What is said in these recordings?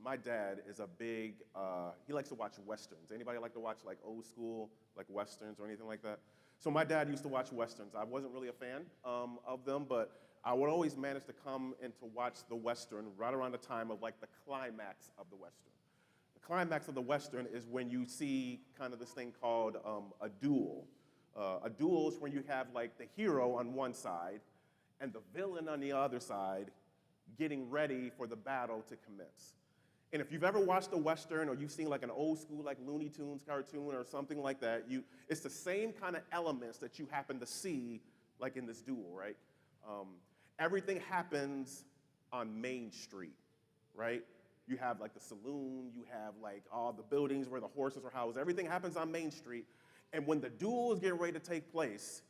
my dad is a big, he likes to watch Westerns. Anybody like to watch like old school, like Westerns or anything like that? So my dad used to watch Westerns. I wasn't really a fan of them, but I would always manage to come and to watch the Western right around the time of like the climax of the Western. The climax of the Western is when you see kind of this thing called a duel. A duel is when you have like the hero on one side and the villain on the other side getting ready for the battle to commence. And if you've ever watched a Western or you've seen like an old school like Looney Tunes cartoon or something like that, it's the same kind of elements that you happen to see like in this duel, right? Everything happens on Main Street, right? You have like the saloon, you have like all the buildings where the horses are housed. Everything happens on Main Street. And when the duel is getting ready to take place,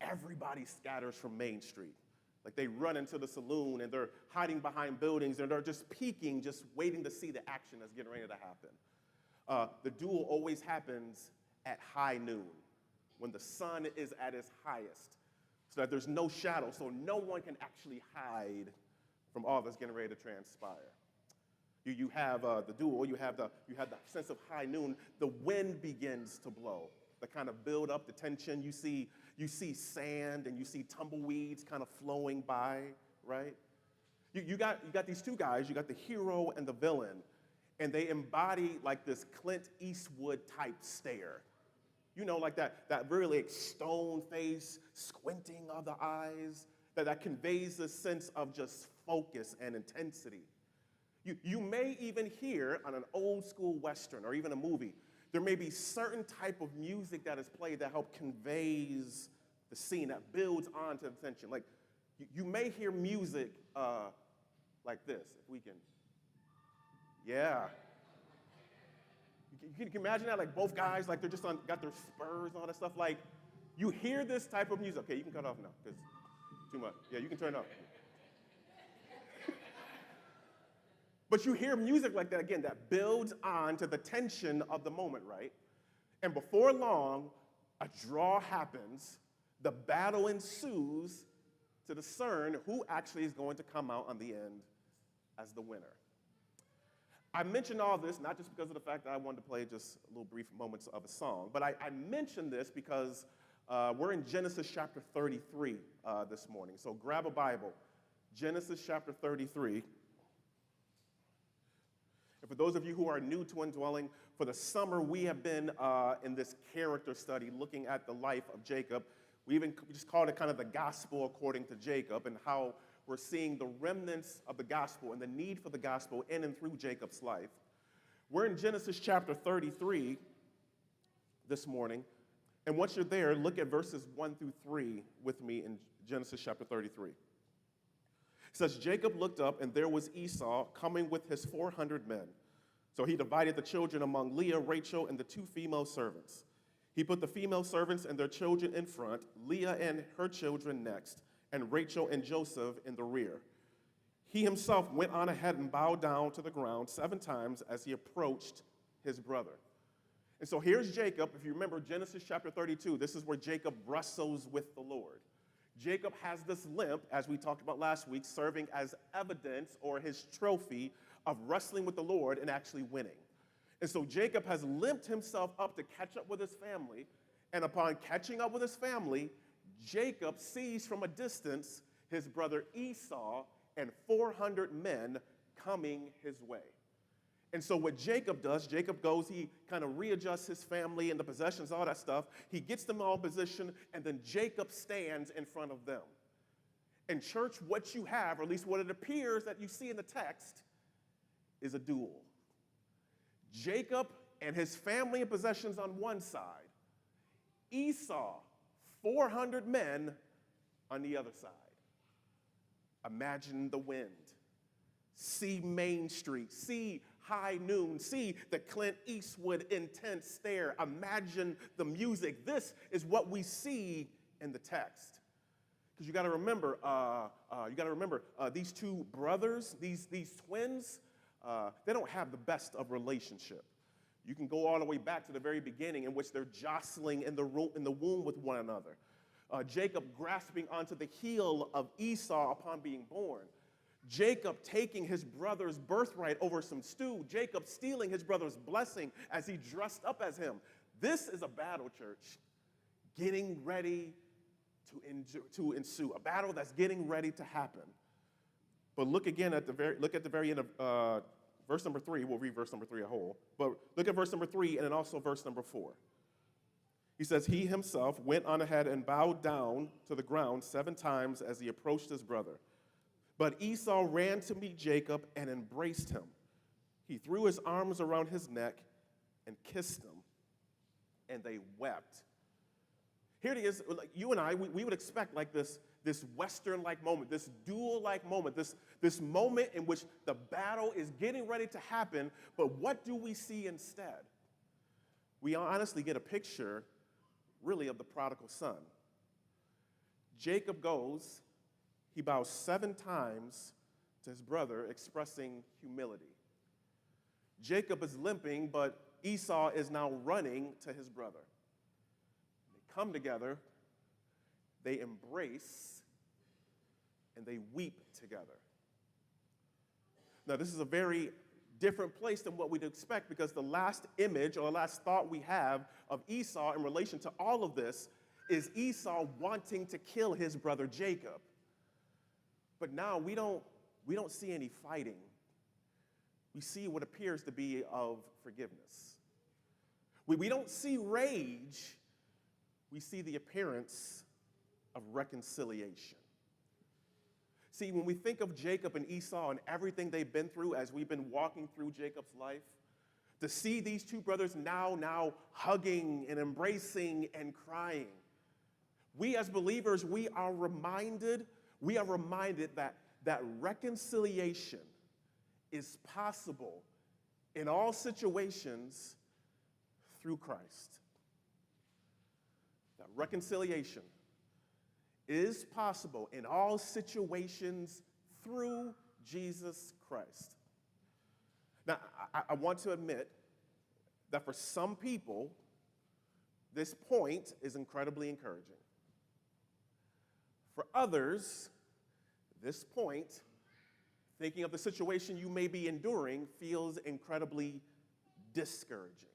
everybody scatters from Main Street. Like they run into the saloon and they're hiding behind buildings and they're just peeking, just waiting to see the action that's getting ready to happen. The duel always happens at high noon, when the sun is at its highest, so that there's no shadow, so no one can actually hide from all that's getting ready to transpire. You have the duel, you have the sense of high noon. The wind begins to blow, the kind of build up, the tension. You see sand and you see tumbleweeds kind of flowing by, right? You got these two guys, you got the hero and the villain, and they embody like this Clint Eastwood type stare. You know, like that really like stone face, squinting of the eyes, that conveys a sense of just focus and intensity. You may even hear on an old school Western or even a movie, there may be certain type of music that is played that help conveys the scene, that builds onto the tension. Like, you may hear music like this, if we can. Yeah. You can imagine that, like both guys, like they're just got their spurs and all that stuff. Like, you hear this type of music. Okay, you can cut off now, because too much. Yeah, you can turn it off. But you hear music like that, again, that builds on to the tension of the moment, right? And before long, a draw happens, the battle ensues to discern who actually is going to come out on the end as the winner. I mentioned all this not just because of the fact that I wanted to play just a little brief moments of a song, but I mentioned this because we're in Genesis chapter 33 this morning. So grab a Bible, Genesis chapter 33. And for those of you who are new to Indwelling, for the summer we have been in this character study looking at the life of Jacob. We just called it kind of the gospel according to Jacob, and how we're seeing the remnants of the gospel and the need for the gospel in and through Jacob's life. We're in Genesis chapter 33 this morning, and once you're there, look at verses 1 through 3 with me in Genesis chapter 33. It says, Jacob looked up, and there was Esau coming with his 400 men. So he divided the children among Leah, Rachel, and the two female servants. He put the female servants and their children in front, Leah and her children next, and Rachel and Joseph in the rear. He himself went on ahead and bowed down to the ground 7 times as he approached his brother. And so here's Jacob. If you remember Genesis chapter 32, this is where Jacob wrestles with the Lord. Jacob has this limp, as we talked about last week, serving as evidence or his trophy of wrestling with the Lord and actually winning. And so Jacob has limped himself up to catch up with his family, and upon catching up with his family, Jacob sees from a distance his brother Esau and 400 men coming his way. And so what Jacob does, Jacob goes, he kind of readjusts his family and the possessions, all that stuff. He gets them all in position, and then Jacob stands in front of them. In church, what you have, or at least what it appears that you see in the text, is a duel. Jacob and his family and possessions on one side, Esau, 400 men on the other side. Imagine the wind. See Main Street. See high noon. See the Clint Eastwood intense stare. Imagine the music. This is what we see in the text. Because you got to remember, these two brothers, these twins, they don't have the best of relationship. You can go all the way back to the very beginning in which they're jostling in the womb with one another. Jacob grasping onto the heel of Esau upon being born. Jacob taking his brother's birthright over some stew. Jacob stealing his brother's blessing as he dressed up as him. This is a battle, church, getting ready to ensue. A battle that's getting ready to happen. But look again at the very end of verse number 3. We'll read verse number 3 a whole. But look at verse number 3 and then also verse number 4. He says, he himself went on ahead and bowed down to the ground 7 times as he approached his brother. But Esau ran to meet Jacob and embraced him. He threw his arms around his neck and kissed him, and they wept. Here it is, like you and I, we would expect like this Western-like moment, this duel-like moment, this moment in which the battle is getting ready to happen, but what do we see instead? We honestly get a picture, really, of the prodigal son. Jacob goes, he bows 7 times to his brother, expressing humility. Jacob is limping, but Esau is now running to his brother. They come together, they embrace, and they weep together. Now, this is a very different place than what we'd expect, because the last image or the last thought we have of Esau in relation to all of this is Esau wanting to kill his brother Jacob. But now we don't see any fighting. We see what appears to be of forgiveness. We don't see rage. We see the appearance of reconciliation. See, when we think of Jacob and Esau and everything they've been through as we've been walking through Jacob's life, to see these two brothers now hugging and embracing and crying, we as believers, we are reminded that reconciliation is possible in all situations through Christ. That reconciliation is possible in all situations through Jesus Christ. Now, I want to admit that for some people, this point is incredibly encouraging. For others, this point, thinking of the situation you may be enduring, feels incredibly discouraging.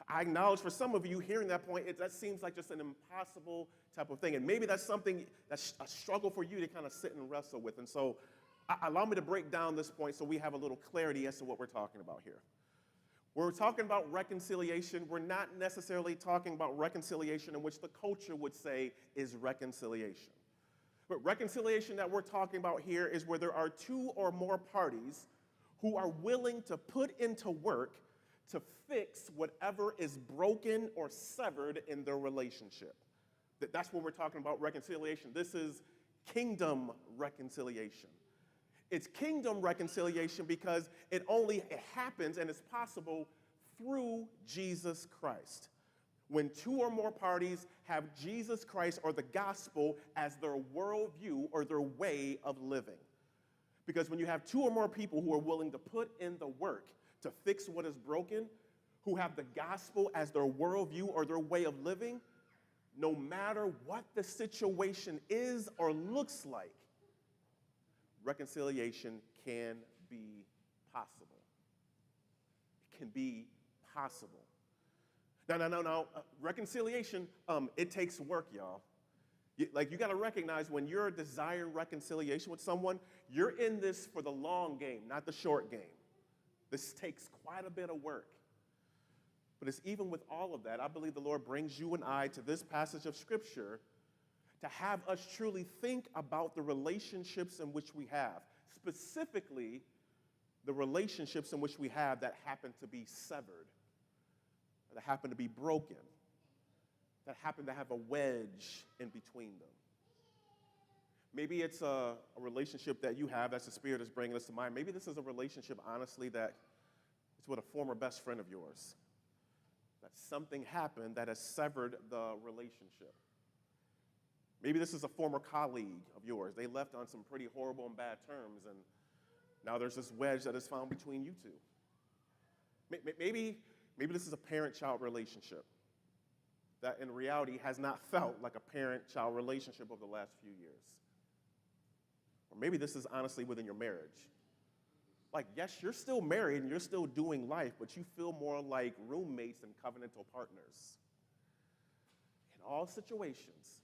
I acknowledge for some of you, hearing that point, that seems like just an impossible type of thing. And maybe that's something that's a struggle for you to kind of sit and wrestle with. And so allow me to break down this point so we have a little clarity as to what we're talking about here. We're talking about reconciliation. We're not necessarily talking about reconciliation in which the culture would say is reconciliation. But reconciliation that we're talking about here is where there are 2 or more parties who are willing to put into work to fix whatever is broken or severed in their relationship. That's what we're talking about reconciliation. This is kingdom reconciliation. It's kingdom reconciliation because it happens and is possible through Jesus Christ. When 2 or more parties have Jesus Christ or the gospel as their worldview or their way of living. Because when you have 2 or more people who are willing to put in the work to fix what is broken, who have the gospel as their worldview or their way of living, no matter what the situation is or looks like, reconciliation can be possible. It can be possible. Now, reconciliation, it takes work, y'all. You got to recognize when you're desiring reconciliation with someone, you're in this for the long game, not the short game. This takes quite a bit of work. But it's even with all of that, I believe the Lord brings you and I to this passage of Scripture to have us truly think about the relationships in which we have, specifically the relationships in which we have that happen to be severed, that happen to be broken, that happen to have a wedge in between them. Maybe it's a relationship that you have, as the Spirit is bringing us to mind. Maybe this is a relationship, honestly, that it's with a former best friend of yours. That something happened that has severed the relationship. Maybe this is a former colleague of yours. They left on some pretty horrible and bad terms, and now there's this wedge that is found between you two. Maybe this is a parent-child relationship that in reality has not felt like a parent-child relationship over the last few years. Or maybe this is honestly within your marriage. Like, yes, you're still married and you're still doing life, but you feel more like roommates and covenantal partners. In all situations,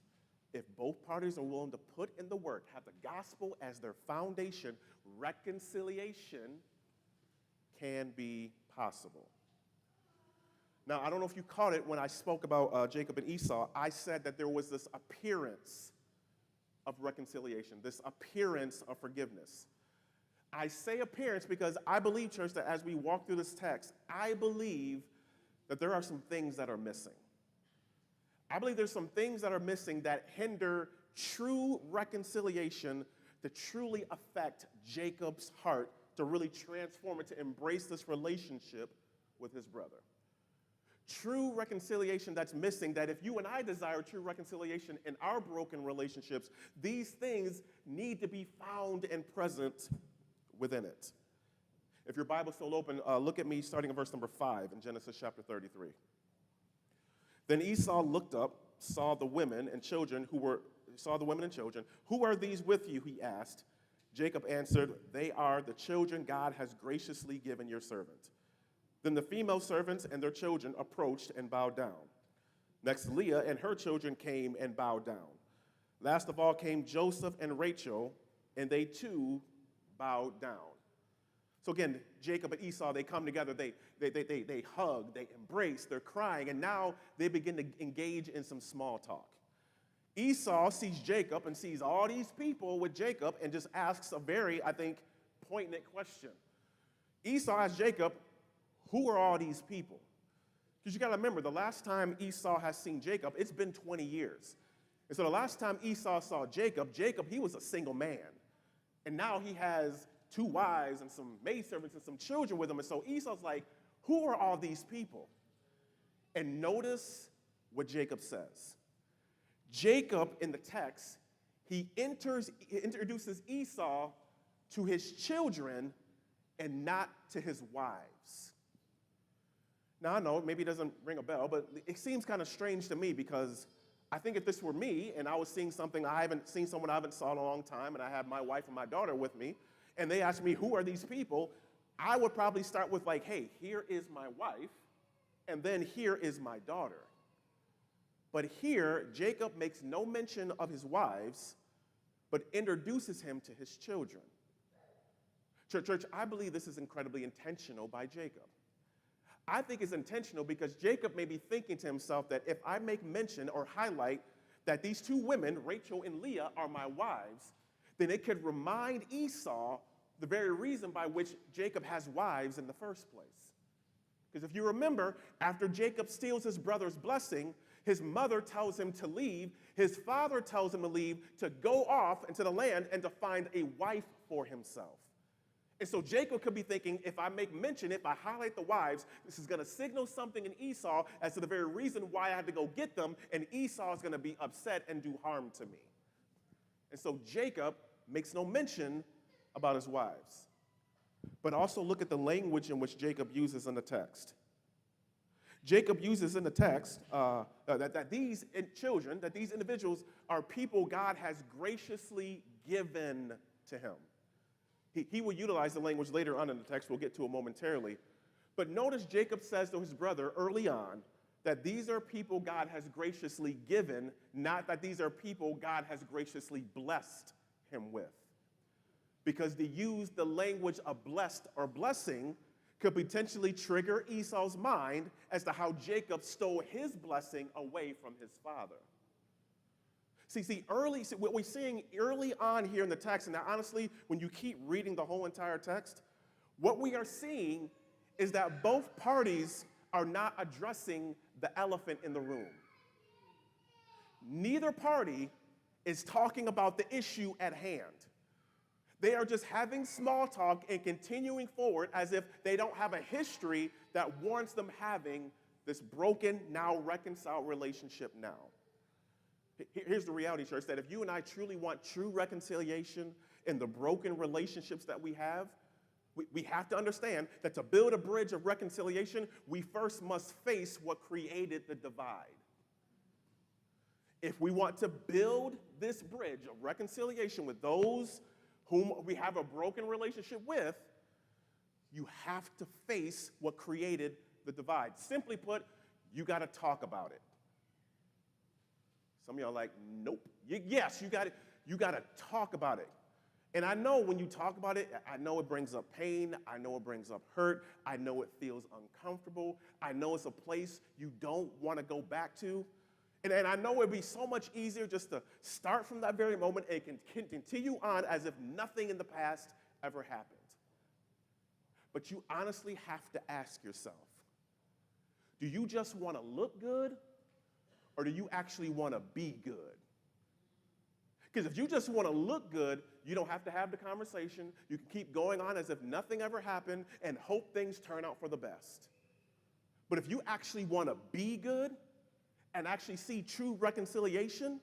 if both parties are willing to put in the work, have the gospel as their foundation, reconciliation can be possible. Now, I don't know if you caught it when I spoke about Jacob and Esau. I said that there was this appearance of reconciliation, this appearance of forgiveness. I say appearance because I believe, church, that as we walk through this text, I believe that there are some things that are missing. I believe there's some things that are missing that hinder true reconciliation to truly affect Jacob's heart, to really transform it, to embrace this relationship with his brother. True reconciliation that's missing, that if you and I desire true reconciliation in our broken relationships, these things need to be found and present within it. If your Bible's still open, look at me starting in verse number 5 in Genesis chapter 33. Then Esau looked up, saw the women and children. Who are these with you, he asked. Jacob answered, they are the children God has graciously given your servant. Then the female servants and their children approached and bowed down. Next, Leah and her children came and bowed down. Last of all came Joseph and Rachel, and they too bowed down. So again, Jacob and Esau, they come together, they hug, they embrace, they're crying, and now they begin to engage in some small talk. Esau sees Jacob and sees all these people with Jacob and just asks a very, I think, poignant question. Esau asks Jacob, who are all these people? Because you got to remember, the last time Esau has seen Jacob, it's been 20 years. And so the last time Esau saw Jacob, he was a single man. And now he has 2 wives and some maidservants and some children with him. And so Esau's like, who are all these people? And notice what Jacob says. Jacob, in the text, he introduces Esau to his children and not to his wives. Now, I know, maybe it doesn't ring a bell, but it seems kind of strange to me because I think if this were me and I was seeing someone I haven't saw in a long time, and I have my wife and my daughter with me, and they asked me, who are these people? I would probably start with like, hey, here is my wife, and then here is my daughter. But here, Jacob makes no mention of his wives, but introduces him to his children. Church, I believe this is incredibly intentional by Jacob. I think it's intentional because Jacob may be thinking to himself that if I make mention or highlight that these 2 women, Rachel and Leah, are my wives, then it could remind Esau the very reason by which Jacob has wives in the first place. Because if you remember, after Jacob steals his brother's blessing, his mother tells him to leave. His father tells him to leave, to go off into the land and to find a wife for himself. And so Jacob could be thinking, if I make mention, if I highlight the wives, this is going to signal something in Esau as to the very reason why I had to go get them, and Esau is going to be upset and do harm to me. And so Jacob makes no mention about his wives. But also look at the language in which Jacob uses in the text. Jacob uses in the text that these children, that these individuals are people God has graciously given to him. He will utilize the language later on in the text. We'll get to it momentarily. But notice Jacob says to his brother early on that these are people God has graciously given, not that these are people God has graciously blessed him with. Because to use the language of blessed or blessing could potentially trigger Esau's mind as to how Jacob stole his blessing away from his father. See, what we're seeing early on here in the text, and now honestly, when you keep reading the whole entire text, what we are seeing is that both parties are not addressing the elephant in the room. Neither party is talking about the issue at hand. They are just having small talk and continuing forward as if they don't have a history that warrants them having this broken, now reconciled relationship now. Here's the reality, church, that if you and I truly want true reconciliation in the broken relationships that we have to understand that to build a bridge of reconciliation, we first must face what created the divide. If we want to build this bridge of reconciliation with those whom we have a broken relationship with, you have to face what created the divide. Simply put, you got to talk about it. Some of y'all are like, nope. Yes, you got to talk about it. And I know when you talk about it, I know it brings up pain. I know it brings up hurt. I know it feels uncomfortable. I know it's a place you don't want to go back to. And I know it'd be so much easier just to start from that very moment and continue on as if nothing in the past ever happened. But you honestly have to ask yourself, do you just want to look good, or do you actually want to be good? Because if you just want to look good, you don't have to have the conversation. You can keep going on as if nothing ever happened and hope things turn out for the best. But if you actually want to be good and actually see true reconciliation,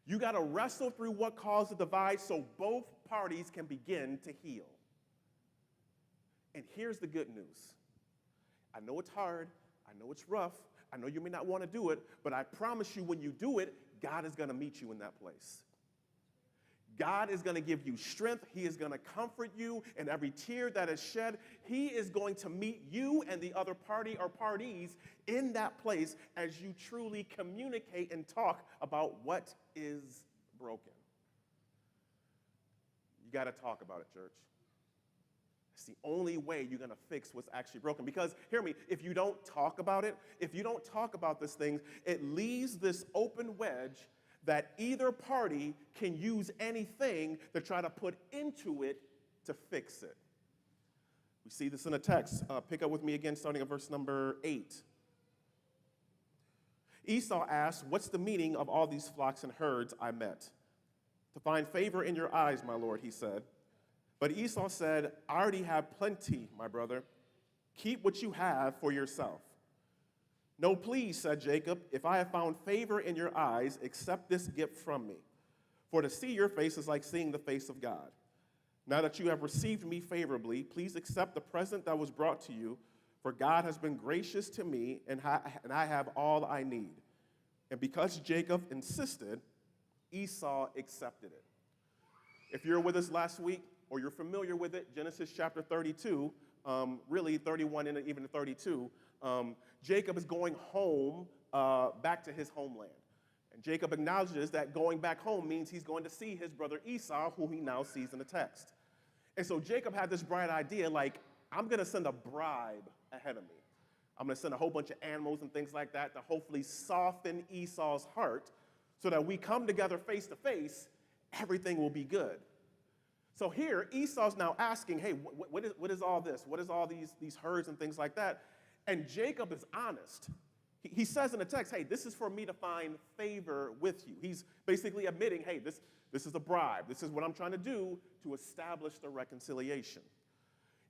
you got to wrestle through what caused the divide so both parties can begin to heal. And here's the good news. I know it's hard. I know it's rough. I know you may not want to do it, but I promise you when you do it, God is going to meet you in that place. God is going to give you strength. He is going to comfort you, and every tear that is shed, he is going to meet you and the other party or parties in that place as you truly communicate and talk about what is broken. You got to talk about it, church. It's the only way you're going to fix what's actually broken. Because, hear me, if you don't talk about it, if you don't talk about these things, it leaves this open wedge that either party can use anything to try to put into it to fix it. We see this in the text. Pick up with me again, starting at verse number 8. Esau asked, "What's the meaning of all these flocks and herds I met?" "To find favor in your eyes, my lord," he said. But Esau said, "I already have plenty, my brother. Keep what you have for yourself." "No, please," said Jacob, "if I have found favor in your eyes, accept this gift from me. For to see your face is like seeing the face of God. Now that you have received me favorably, please accept the present that was brought to you, for God has been gracious to me, and I have all I need." And because Jacob insisted, Esau accepted it. If you're with us last week, or you're familiar with it, Genesis chapter 32, really 31 and even 32, Jacob is going home back to his homeland. And Jacob acknowledges that going back home means he's going to see his brother Esau, who he now sees in the text. And so Jacob had this bright idea, like, I'm going to send a bribe ahead of me. I'm going to send a whole bunch of animals and things like that to hopefully soften Esau's heart so that we come together face to face, everything will be good. So here, Esau's now asking, hey, what is all this? What is all these herds and things like that? And Jacob is honest. He says in the text, hey, this is for me to find favor with you. He's basically admitting, hey, this is a bribe. This is what I'm trying to do to establish the reconciliation.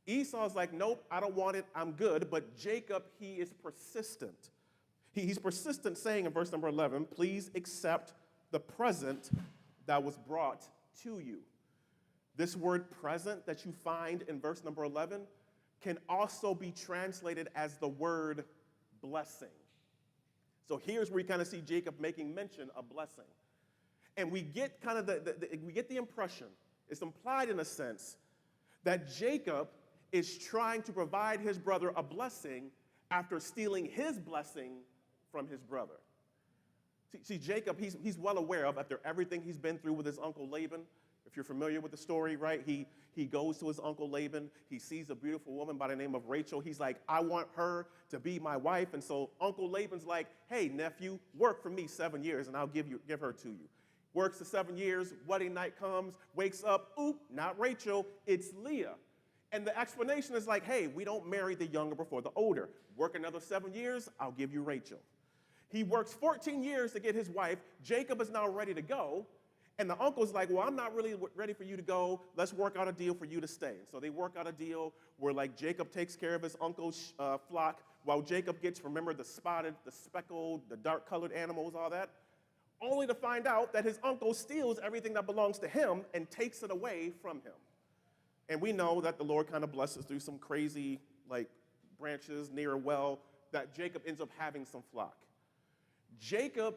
Esau's like, nope, I don't want it. I'm good. But Jacob, he is persistent. He's persistent, saying in verse number 11, please accept the present that was brought to you. This word present that you find in verse number 11 can also be translated as the word blessing. So here's where you kind of see Jacob making mention of blessing. And we get kind of the impression, it's implied in a sense, that Jacob is trying to provide his brother a blessing after stealing his blessing from his brother. See, Jacob, he's well aware of, after everything he's been through with his uncle Laban. If you're familiar with the story, right, he goes to his uncle Laban. He sees a beautiful woman by the name of Rachel. He's like, I want her to be my wife. And so Uncle Laban's like, hey, nephew, work for me 7 years, and I'll give her to you. Works the 7 years, wedding night comes, wakes up, oop, not Rachel, it's Leah. And the explanation is like, hey, we don't marry the younger before the older. Work another 7 years, I'll give you Rachel. He works 14 years to get his wife. Jacob is now ready to go. And the uncle's like, well, I'm not really ready for you to go. Let's work out a deal for you to stay. So they work out a deal where, like, Jacob takes care of his uncle's flock while Jacob gets, remember, the spotted, the speckled, the dark-colored animals, all that, only to find out that his uncle steals everything that belongs to him and takes it away from him. And we know that the Lord kind of blesses through some crazy, like, branches near a well that Jacob ends up having some flock. Jacob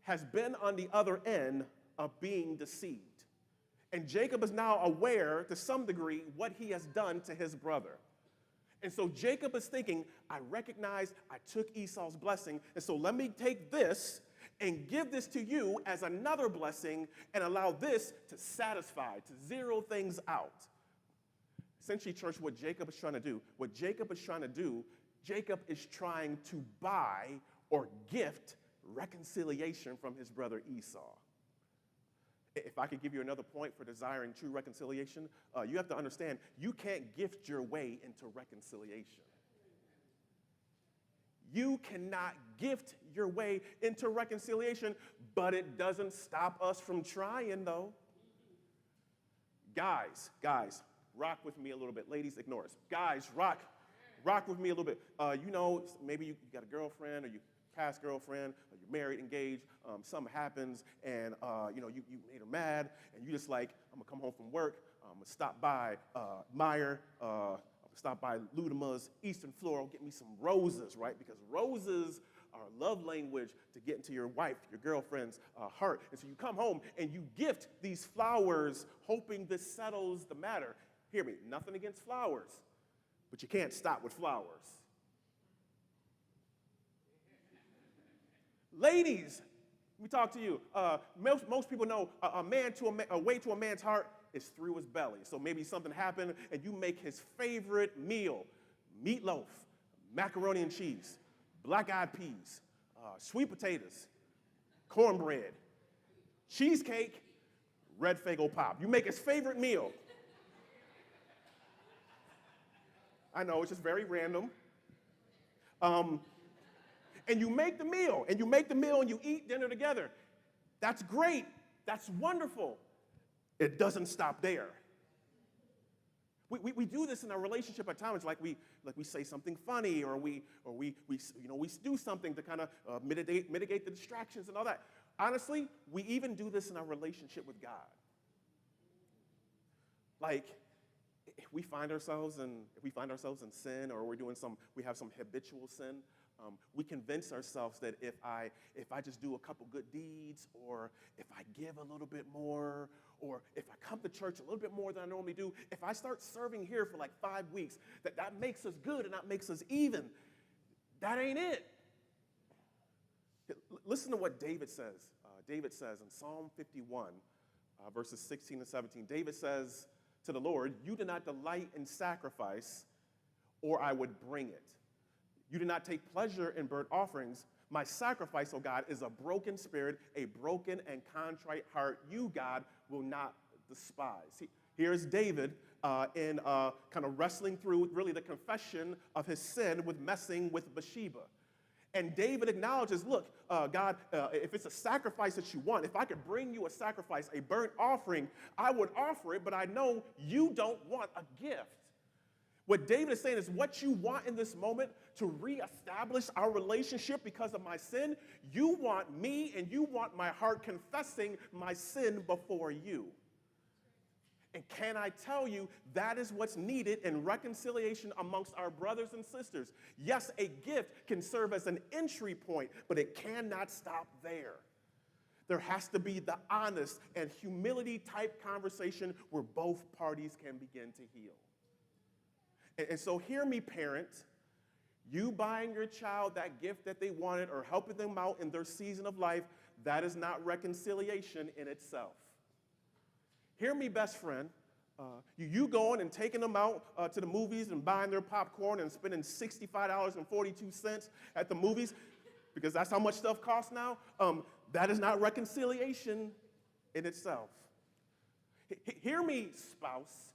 has been on the other end of being deceived. And Jacob is now aware, to some degree, what he has done to his brother. And so Jacob is thinking, I recognize I took Esau's blessing, and so let me take this and give this to you as another blessing and allow this to satisfy, to zero things out. Essentially, church, what Jacob is trying to do, Jacob is trying to buy or gift reconciliation from his brother Esau. If I could give you another point for desiring true reconciliation, you have to understand, you can't gift your way into reconciliation. You cannot gift your way into reconciliation, but it doesn't stop us from trying, though. Guys, rock with me a little bit. Ladies, ignore us. Guys, rock with me a little bit. Maybe you got a girlfriend or you past girlfriend, or you're married, engaged, something happens, and you made her mad, and you just like, I'm gonna come home from work, I'm gonna stop by Meyer, I'm gonna stop by Ludima's Eastern Floral, get me some roses, right? Because roses are love language to get into your wife, your girlfriend's heart. And so you come home and you gift these flowers, hoping this settles the matter. Hear me, nothing against flowers, but you can't stop with flowers. Ladies, let me talk to you. Most people know a way to a man's heart is through his belly. So maybe something happened and you make his favorite meal, meatloaf, macaroni and cheese, black-eyed peas, sweet potatoes, cornbread, cheesecake, red Faygo pop. You make his favorite meal. I know, it's just very random. And you make the meal, and you eat dinner together. That's great. That's wonderful. It doesn't stop there. We do this in our relationship at times, like we say something funny, or we do something to kind of mitigate the distractions and all that. Honestly, we even do this in our relationship with God. Like, if we find ourselves in sin, or we have some habitual sin, we convince ourselves that if I just do a couple good deeds, or if I give a little bit more, or if I come to church a little bit more than I normally do, if I start serving here for like 5 weeks, that makes us good and that makes us even. That ain't it. Listen to what David says. David says in Psalm 51, verses 16 and 17, David says to the Lord, "You do not delight in sacrifice, or I would bring it. You do not take pleasure in burnt offerings. My sacrifice, O God, is a broken spirit, a broken and contrite heart. You, God, will not despise." Here's David in kind of wrestling through really the confession of his sin with messing with Bathsheba. And David acknowledges, look, God, if it's a sacrifice that you want, if I could bring you a sacrifice, a burnt offering, I would offer it, but I know you don't want a gift. What David is saying is, what you want in this moment to reestablish our relationship because of my sin, you want me and you want my heart confessing my sin before you. And can I tell you, that is what's needed in reconciliation amongst our brothers and sisters. Yes, a gift can serve as an entry point, but it cannot stop there. There has to be the honest and humility type conversation where both parties can begin to heal. And so hear me, parents. You buying your child that gift that they wanted or helping them out in their season of life, that is not reconciliation in itself. Hear me, best friend. You going and taking them out to the movies and buying their popcorn and spending $65.42 at the movies, because that's how much stuff costs now, that is not reconciliation in itself. Hear me, spouse.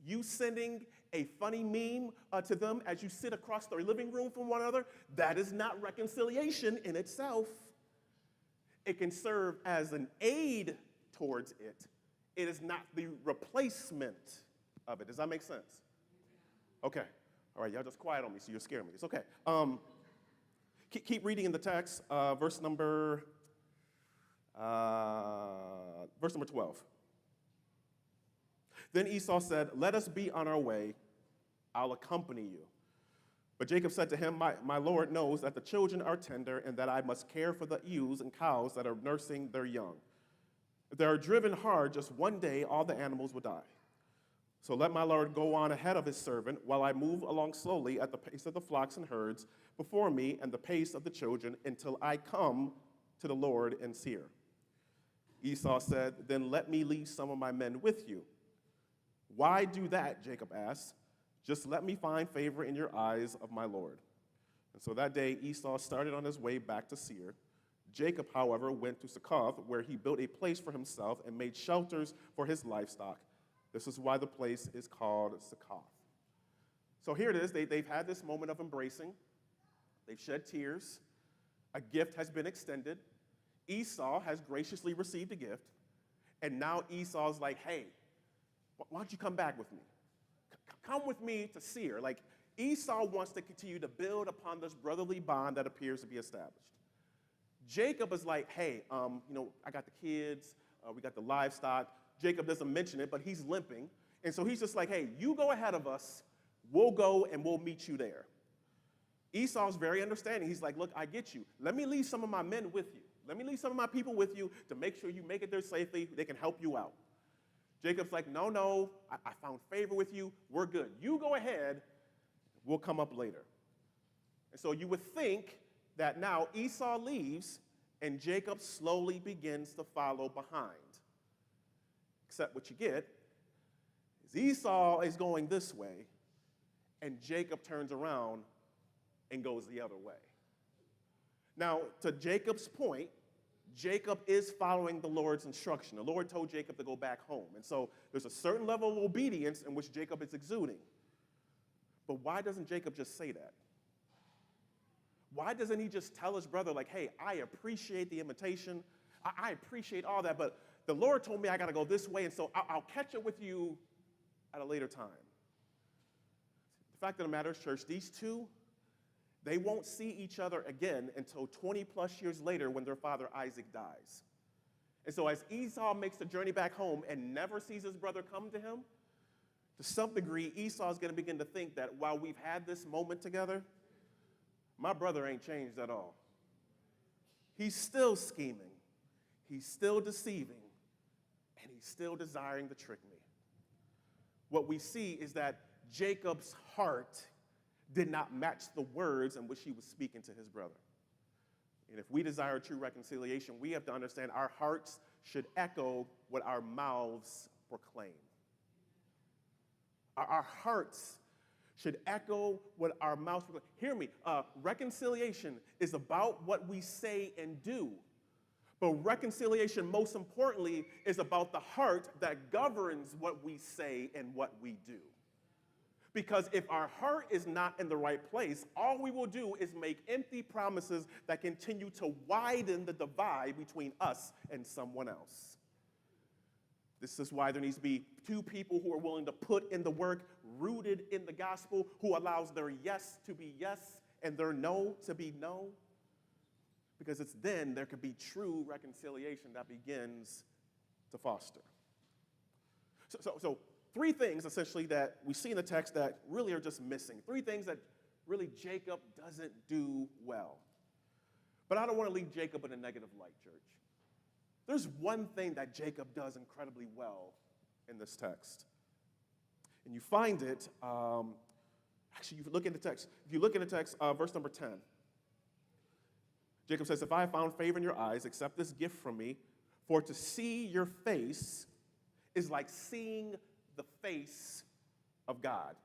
You sending a funny meme to them as you sit across their living room from one another, that is not reconciliation in itself. It can serve as an aid towards it. It is not the replacement of it. Does that make sense? Okay. All right, y'all just quiet on me, so you're scaring me. It's okay. Keep reading in the text, verse number 12. Then Esau said, "Let us be on our way. I'll accompany you." But Jacob said to him, my Lord knows that the children are tender and that I must care for the ewes and cows that are nursing their young. If they are driven hard, just one day all the animals will die. So let my Lord go on ahead of his servant while I move along slowly at the pace of the flocks and herds before me and the pace of the children until I come to the Lord and Seir. Esau said, then let me leave some of my men with you. Why do that, Jacob asked. Just let me find favor in your eyes of my Lord. And so that day Esau started on his way back to Seir. Jacob, however, went to Succoth, where he built a place for himself and made shelters for his livestock. This is why the place is called Succoth. So here it is. They've had this moment of embracing. They've shed tears. A gift has been extended. Esau has graciously received a gift. And now Esau's like, hey, why don't you come back with me? Come with me to Seir. Like, Esau wants to continue to build upon this brotherly bond that appears to be established. Jacob is like, hey, I got the kids, we got the livestock. Jacob doesn't mention it, but he's limping. And so he's just like, hey, you go ahead of us. We'll go and we'll meet you there. Esau's very understanding. He's like, look, I get you. Let me leave some of my men with you. Let me leave some of my people with you to make sure you make it there safely. They can help you out. Jacob's like, no, I found favor with you. We're good. You go ahead. We'll come up later. And so you would think that now Esau leaves and Jacob slowly begins to follow behind. Except what you get is Esau is going this way and Jacob turns around and goes the other way. Now, to Jacob's point, Jacob is following the Lord's instruction. The Lord told Jacob to go back home. And so there's a certain level of obedience in which Jacob is exuding. But why doesn't Jacob just say that? Why doesn't he just tell his brother, like, hey, I appreciate the invitation. I appreciate all that, but the Lord told me I got to go this way, and so I'll catch up with you at a later time. The fact of the matter is, church, these two, they won't see each other again until 20 plus years later when their father Isaac dies. And so as Esau makes the journey back home and never sees his brother come to him, to some degree, Esau is going to begin to think that while we've had this moment together, my brother ain't changed at all. He's still scheming. He's still deceiving. And he's still desiring to trick me. What we see is that Jacob's heart did not match the words in which he was speaking to his brother. And if we desire true reconciliation, we have to understand our hearts should echo what our mouths proclaim. Our hearts should echo what our mouths proclaim. Hear me, reconciliation is about what we say and do. But reconciliation, most importantly, is about the heart that governs what we say and what we do. Because if our heart is not in the right place, all we will do is make empty promises that continue to widen the divide between us and someone else. This is why there needs to be two people who are willing to put in the work, rooted in the gospel, who allows their yes to be yes and their no to be no. Because it's then there could be true reconciliation that begins to foster. So three things, essentially, that we see in the text that really are just missing. Three things that really Jacob doesn't do well. But I don't want to leave Jacob in a negative light, church. There's one thing that Jacob does incredibly well in this text. And you find it, actually, if you look in the text, verse number 10. Jacob says, if I have found favor in your eyes, accept this gift from me, for to see your face is like seeing the face of God.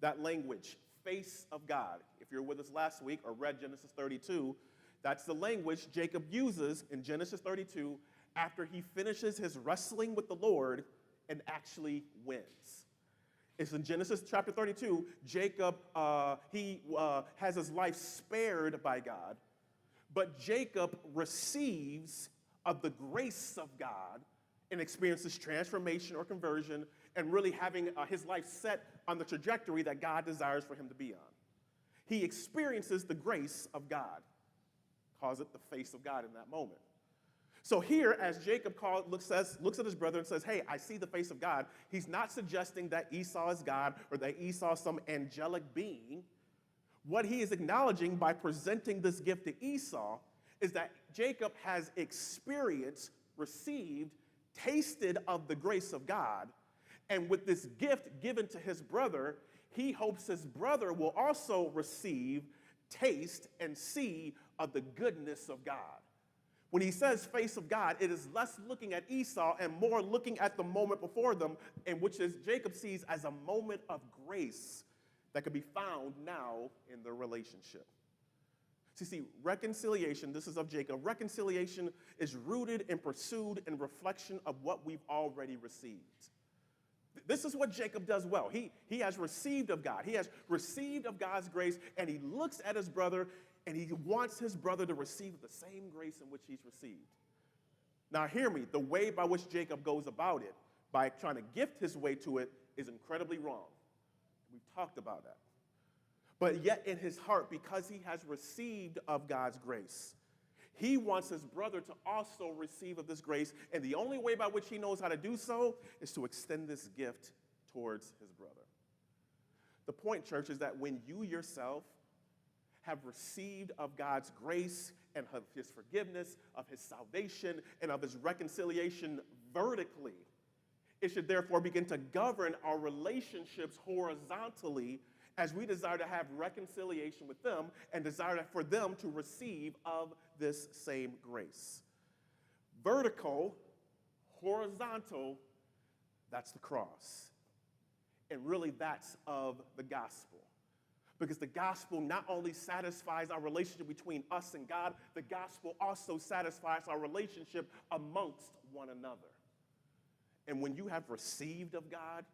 That language, face of God. If you're with us last week or read Genesis 32, that's the language Jacob uses in Genesis 32 after he finishes his wrestling with the Lord and actually wins. It's in Genesis chapter 32, Jacob, has his life spared by God, but Jacob receives of the grace of God and experiences transformation or conversion and really having his life set on the trajectory that God desires for him to be on. He experiences the grace of God. Calls it the face of God in that moment. So here, as Jacob looks at his brother and says, hey, I see the face of God, he's not suggesting that Esau is God or that Esau is some angelic being. What he is acknowledging by presenting this gift to Esau is that Jacob has experienced, received, tasted of the grace of God, and with this gift given to his brother, he hopes his brother will also receive, taste, and see of the goodness of God. When he says face of God, it is less looking at Esau and more looking at the moment before them, and which is Jacob sees as a moment of grace that could be found now in their relationship. See, reconciliation, this is of Jacob, reconciliation is rooted and pursued in reflection of what we've already received. This is what Jacob does well. He has received of God. He has received of God's grace, and he looks at his brother, and he wants his brother to receive the same grace in which he's received. Now hear me, the way by which Jacob goes about it, by trying to gift his way to it, is incredibly wrong. We've talked about that. But yet in his heart, because he has received of God's grace, he wants his brother to also receive of this grace, and the only way by which he knows how to do so is to extend this gift towards his brother. The point, church, is that when you yourself have received of God's grace and of his forgiveness, of his salvation, and of his reconciliation vertically, it should therefore begin to govern our relationships horizontally as we desire to have reconciliation with them and desire for them to receive of this same grace. Vertical, horizontal, that's the cross. And really that's of the gospel. Because the gospel not only satisfies our relationship between us and God, the gospel also satisfies our relationship amongst one another. And when you have received of God,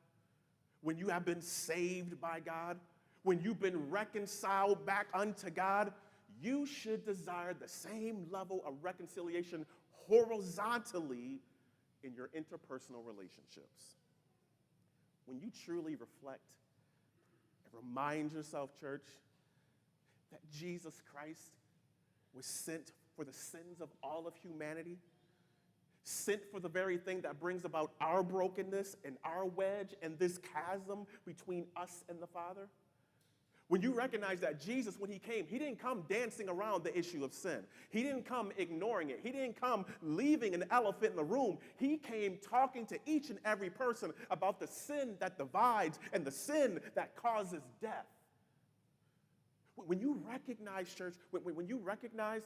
when you have been saved by God, when you've been reconciled back unto God, you should desire the same level of reconciliation horizontally in your interpersonal relationships. When you truly reflect and remind yourself, church, that Jesus Christ was sent for the sins of all of humanity, sent for the very thing that brings about our brokenness and our wedge and this chasm between us and the Father. When you recognize that Jesus, when he came, he didn't come dancing around the issue of sin. He didn't come ignoring it. He didn't come leaving an elephant in the room. He came talking to each and every person about the sin that divides and the sin that causes death. When you recognize, church, when you recognize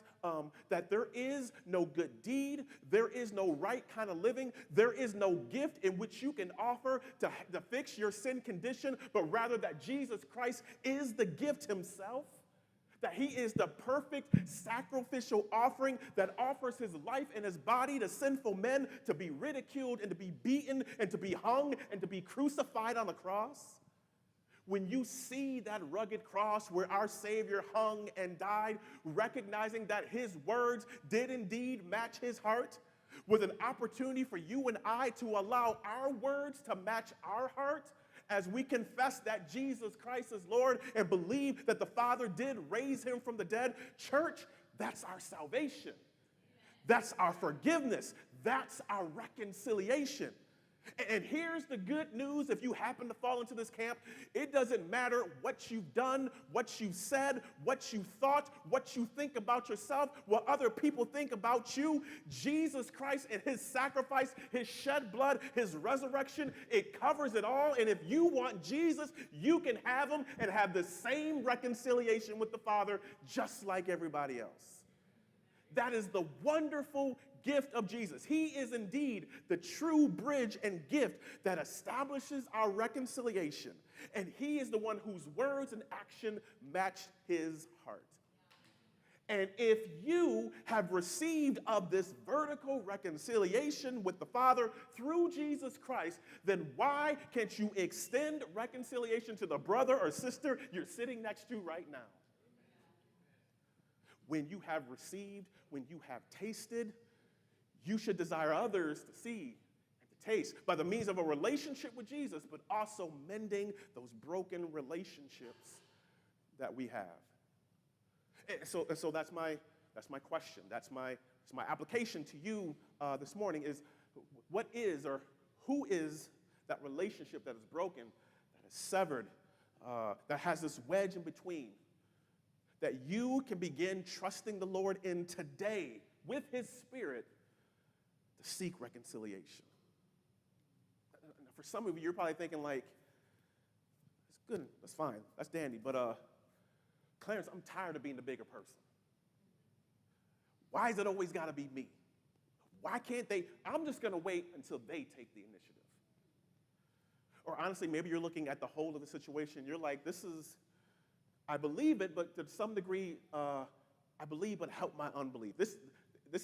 that there is no good deed, there is no right kind of living, there is no gift in which you can offer to fix your sin condition, but rather that Jesus Christ is the gift himself, that he is the perfect sacrificial offering that offers his life and his body to sinful men to be ridiculed and to be beaten and to be hung and to be crucified on the cross. When you see that rugged cross where our Savior hung and died, recognizing that his words did indeed match his heart, with an opportunity for you and I to allow our words to match our heart as we confess that Jesus Christ is Lord and believe that the Father did raise him from the dead, church, that's our salvation. That's our forgiveness. That's our reconciliation. And here's the good news if you happen to fall into this camp. It doesn't matter what you've done, what you said, what you thought, what you think about yourself, what other people think about you. Jesus Christ and his sacrifice, his shed blood, his resurrection, it covers it all. And if you want Jesus, you can have him and have the same reconciliation with the Father just like everybody else. That is the wonderful gift of Jesus. He is indeed the true bridge and gift that establishes our reconciliation. And he is the one whose words and action match his heart. And if you have received of this vertical reconciliation with the Father through Jesus Christ, then why can't you extend reconciliation to the brother or sister you're sitting next to right now? When you have received, when you have tasted, you should desire others to see and to taste by the means of a relationship with Jesus, but also mending those broken relationships that we have. And so that's my question. That's my application to you this morning is, what is or who is that relationship that is broken, that is severed, that has this wedge in between, that you can begin trusting the Lord in today with his Spirit to seek reconciliation. for some of you, you're probably thinking like, it's good, that's fine, that's dandy, but Clarence, I'm tired of being the bigger person. Why is it always got to be me? Why can't they? I'm just going to wait until they take the initiative. Or honestly, maybe you're looking at the whole of the situation. You're like, I believe it, but to some degree, I believe, but help my unbelief. This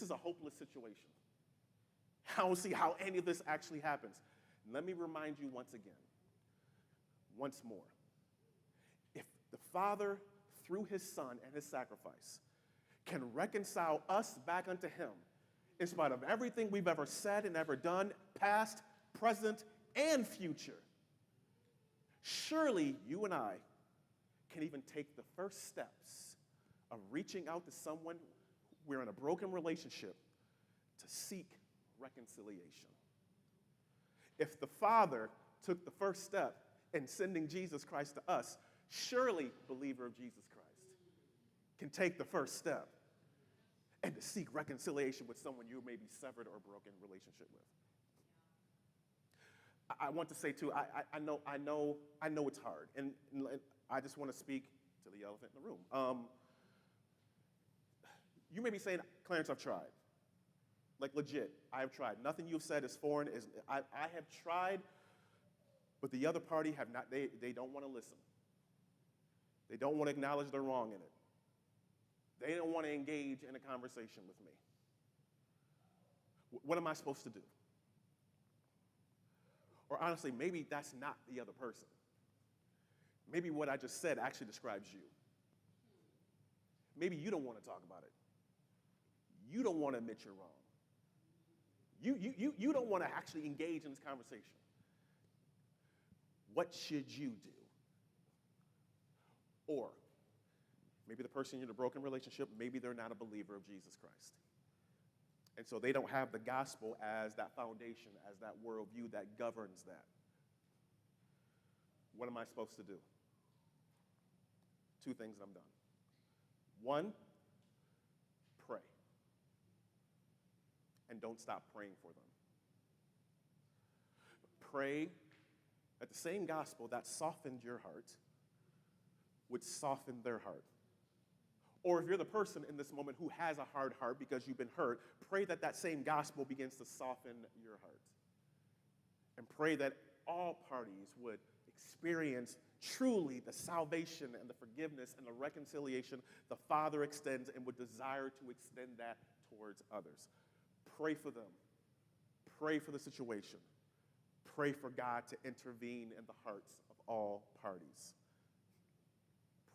is a hopeless situation. I don't see how any of this actually happens. Let me remind you once more. If the Father, through his Son and his sacrifice, can reconcile us back unto him, in spite of everything we've ever said and ever done, past, present, and future, surely you and I can even take the first steps of reaching out to someone we're in a broken relationship to seek reconciliation. If the Father took the first step in sending Jesus Christ to us, surely, believer of Jesus Christ, can take the first step and to seek reconciliation with someone you may be severed or broken relationship with. I want to say too, I know it's hard, and I just want to speak to the elephant in the room. You may be saying, Clarence, I've tried. Like legit, I have tried. Nothing you've said is foreign. I have tried, but the other party have not. They don't want to listen. They don't want to acknowledge they're wrong in it. They don't want to engage in a conversation with me. What am I supposed to do? Or honestly, maybe that's not the other person. Maybe what I just said actually describes you. Maybe you don't want to talk about it. You don't want to admit you're wrong. You don't want to actually engage in this conversation. What should you do? Or maybe the person you're in a broken relationship, maybe they're not a believer of Jesus Christ. And so they don't have the gospel as that foundation, as that worldview that governs that. What am I supposed to do? Two things and I'm done. One, pray. And don't stop praying for them. Pray that the same gospel that softened your heart would soften their heart. Or if you're the person in this moment who has a hard heart because you've been hurt, pray that that same gospel begins to soften your heart. And pray that all parties would experience truly the salvation and the forgiveness and the reconciliation the Father extends and would desire to extend that towards others. Pray for them. Pray for the situation. Pray for God to intervene in the hearts of all parties.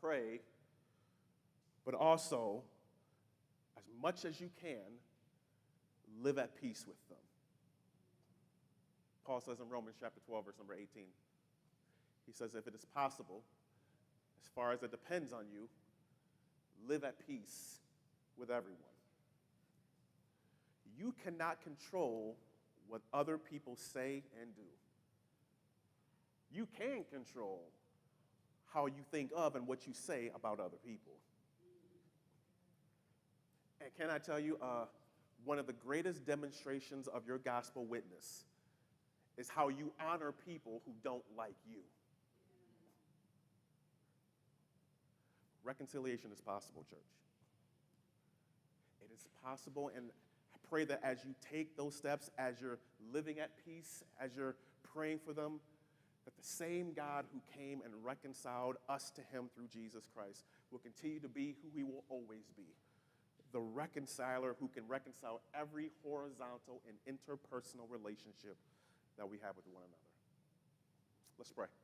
Pray, but also, as much as you can, live at peace with them. Paul says in Romans chapter 12, verse number 18, he says, if it is possible, as far as it depends on you, live at peace with everyone. You cannot control what other people say and do. You can control how you think of and what you say about other people. And can I tell you, one of the greatest demonstrations of your gospel witness is how you honor people who don't like you. Reconciliation is possible, church. It is possible, and I pray that as you take those steps, as you're living at peace, as you're praying for them, that the same God who came and reconciled us to him through Jesus Christ will continue to be who he will always be. The reconciler who can reconcile every horizontal and interpersonal relationship that we have with one another. Let's pray.